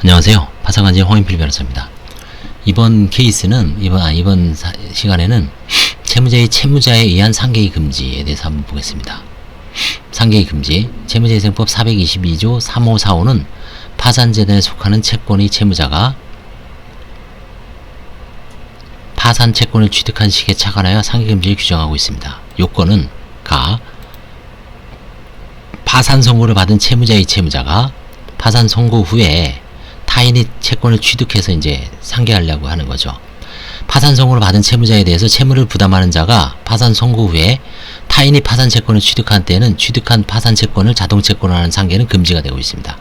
안녕하세요. 파사관제 홍인필 변호사입니다. 이번 케이스는 이번 시간에는 채무자에 의한 상계의 금지에 대해서 한번 보겠습니다. 상계의 금지, 채무자회생법 422조 3545는 파산재단에 속하는 채권의 채무자가 파산 채권을 취득한 시기에 착안하여 상계금지를 규정하고 있습니다. 요건은 파산 선고를 받은 채무자의 채무자가 파산 선고 후에 타인이 채권을 취득해서 이제 상계하려고 하는 거죠. 파산 선고를 받은 채무자에 대해서 채무를 부담하는 자가 파산 선고 후에 타인이 파산 채권을 취득한 때에는 취득한 파산 채권을 자동 채권화하는 상계는 금지가 되고 있습니다.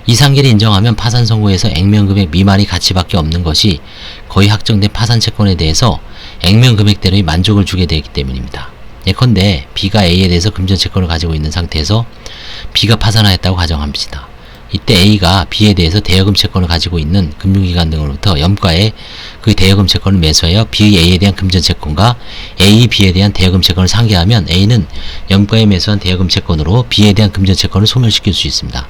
이 상계를 인정하면 파산 선고에서 액면금액 미만의 가치밖에 없는 것이 거의 확정된 파산 채권에 대해서 액면금액대로의 만족을 주게 되기 때문입니다. 예컨대 B가 A에 대해서 금전 채권을 가지고 있는 상태에서 B가 파산하였다고 가정합시다. 이때 A가 B에 대해서 대여금 채권을 가지고 있는 금융기관 등으로부터 염가에 그 대여금 채권을 매수하여 B의 A에 대한 금전 채권과 A, B에 대한 대여금 채권을 상계하면 A는 염가에 매수한 대여금 채권으로 B에 대한 금전 채권을 소멸시킬 수 있습니다.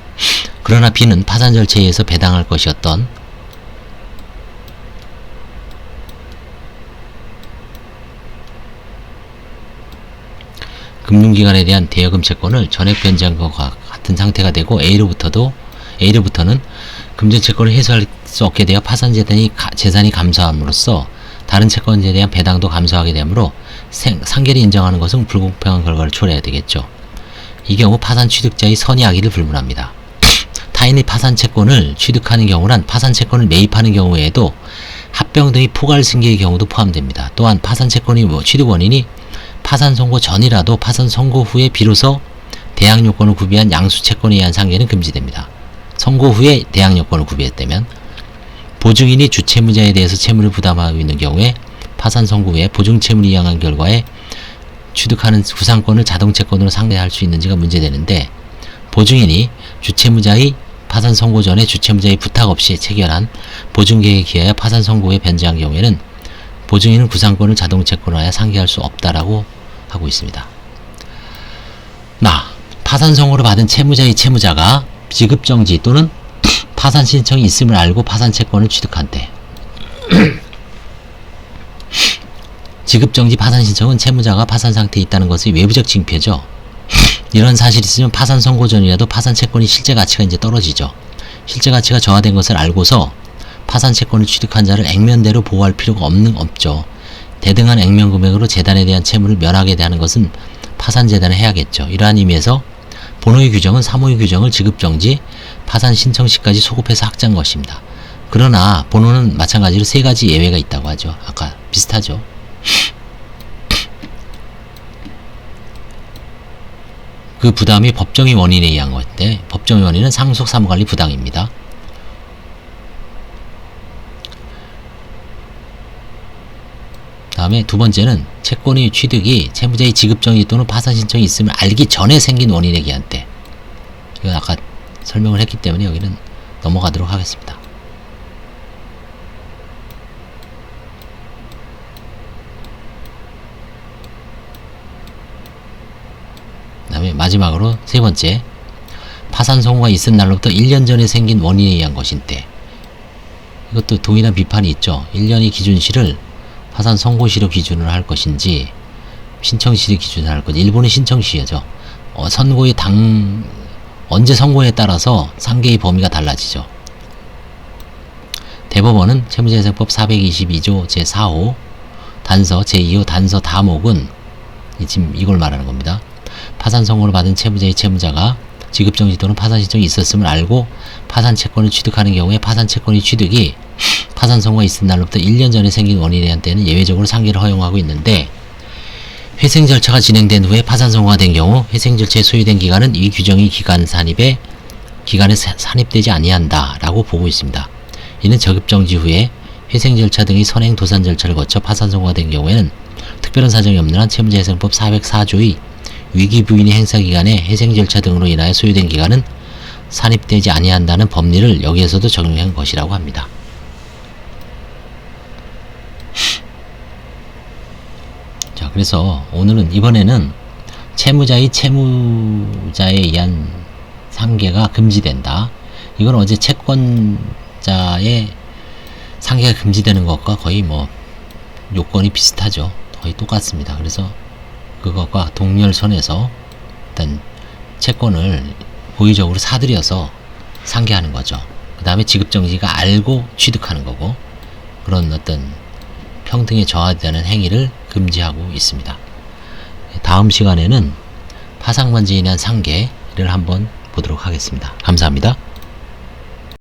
그러나 B는 파산 절차에 의해서 배당할 것이었던 금융기관에 대한 대여금 채권을 전액 변제한 것과 같은 상태가 되고 A로부터는 금전 채권을 회수할 수 없게 되어 파산재단이 재산이 감소함으로써 다른 채권자에 대한 배당도 감소하게 되므로 상계를 인정하는 것은 불공평한 결과를 초래해야 되겠죠. 이 경우 파산 취득자의 선의 악의를 불문합니다. 타인의 파산 채권을 취득하는 경우란 파산 채권을 매입하는 경우 외에도 합병 등의 포괄 승계의 경우도 포함됩니다. 또한 파산 채권의 취득 원인이 파산 선고 전이라도 파산 선고 후에 비로소 대항 요건을 구비한 양수 채권에 의한 상계는 금지됩니다. 선고 후에 대항 요건을 구비했다면 보증인이 주채무자에 대해서 채무를 부담하고 있는 경우에 파산 선고 후에 보증채무를 이행한 결과에 취득하는 구상권을 자동채권으로 상대할 수 있는지가 문제되는데, 보증인이 주채무자의 파산 선고 전에 주채무자의 부탁 없이 체결한 보증계획에 기하여 파산 선고 후에 변제한 경우에는 보증인은 구상권을 자동채권화하여 상계할 수 없다라고 하고 있습니다. 파산 선고를 받은 채무자의 채무자가 지급정지 또는 파산 신청이 있음을 알고 파산 채권을 취득한 때, 지급정지 파산 신청은 채무자가 파산 상태에 있다는 것의 외부적 징표죠. 이런 사실이 있으면 파산 선고 전이라도 파산 채권의 실제 가치가 이제 떨어지죠. 실제 가치가 저하된 것을 알고서 파산 채권을 취득한 자를 액면대로 보호할 필요가 없죠. 대등한 액면 금액으로 재단에 대한 채무를 면하게 대하는 것은 파산재단에 해야겠죠. 이러한 의미에서 본호의 규정은 3호의 규정을 지급정지, 파산 신청 시까지 소급해서 확장한 것입니다. 그러나 본호는 마찬가지로 세 가지 예외가 있다고 하죠. 아까 비슷하죠. 그 부담이 법정의 원인에 의한 것인데, 법정의 원인은 상속 사무관리 부당입니다. 다음에 두 번째는 채권의 취득이 채무자의 지급정지 또는 파산 신청이 있음을 알기 전에 생긴 원인에 기한 때. 이건 아까 설명을 했기 때문에 여기는 넘어가도록 하겠습니다. 그 다음에 마지막으로 세 번째, 파산 선고가 있은 날로부터 1년 전에 생긴 원인에 의한 것인 때. 이것도 동일한 비판이 있죠. 1년의 기준시를 파산 선고시로 기준을 할 것인지 신청시로 기준을 할 것인지. 일본은 신청시죠. 선고의 언제 선고에 따라서 상계의 범위가 달라지죠. 대법원은 채무자회생법 422조 제4호 단서 제2호 단서 다목은 지금 이걸 말하는 겁니다. 파산 선고를 받은 채무자의 채무자가 지급정지 또는 파산 신청이 있었음을 알고 파산 채권을 취득하는 경우에 파산 채권의 취득이 파산 선고가 있은 날로부터 1년 전에 생긴 원인에 대한 때는 예외적으로 상계를 허용하고 있는데, 회생 절차가 진행된 후에 파산 선고가 된 경우 회생 절차에 소요된 기간은 이 규정의 기간에 산입되지 아니한다 라고 보고 있습니다. 이는 저급정지 후에 회생 절차 등의 선행 도산 절차를 거쳐 파산 선고가 된 경우에는 특별한 사정이 없는 한 채무자회생법 404조의 위기 부인의 행사 기간에 회생 절차 등으로 인하여 소요된 기간은 산입되지 아니한다는 법리를 여기에서도 적용한 것이라고 합니다. 자, 그래서 이번에는 채무자에 의한 상계가 금지된다. 이건 어제 채권자의 상계가 금지되는 것과 거의 뭐 요건이 비슷하죠. 거의 똑같습니다. 그래서 그것과 동렬선에서 일단 채권을 고의적으로 사들여서 상계하는 거죠. 그 다음에 지급정지가 알고 취득하는 거고, 그런 어떤 평등에 저하되는 행위를 금지하고 있습니다. 다음 시간에는 파상반지에 인한 상계를 한번 보도록 하겠습니다. 감사합니다.